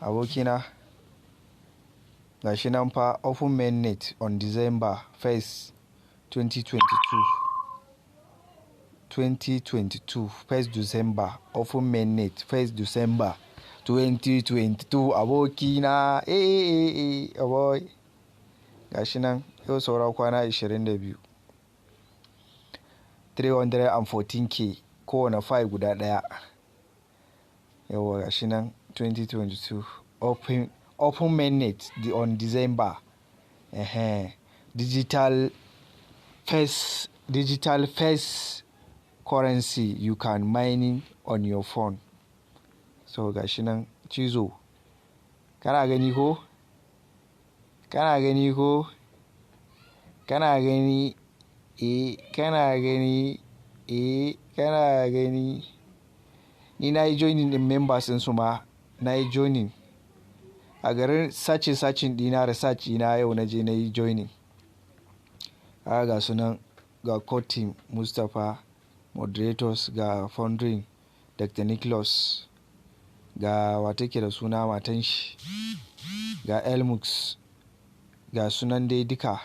abokina gashi nan fa open mainnet on December 1st 2022 1st December open mainnet 1st December 2022 abokina aboy gashi nan yau saura kwana 22 314k kowane file guda daya. Yawa gashi nan 2022 open mainnet on December digital first currency you can mining on your phone. So gashi nan cizo kana gani ko kana gani ni na yi joining din members din su ma na yi joining a garin searching dina research dina yau na je na yi joining. Ga sunan ga core team Mustapha, moderators ga founding Dr. Nicholas, ga wata ke da suna matan shi, ga Elmux, ga sunan dai duka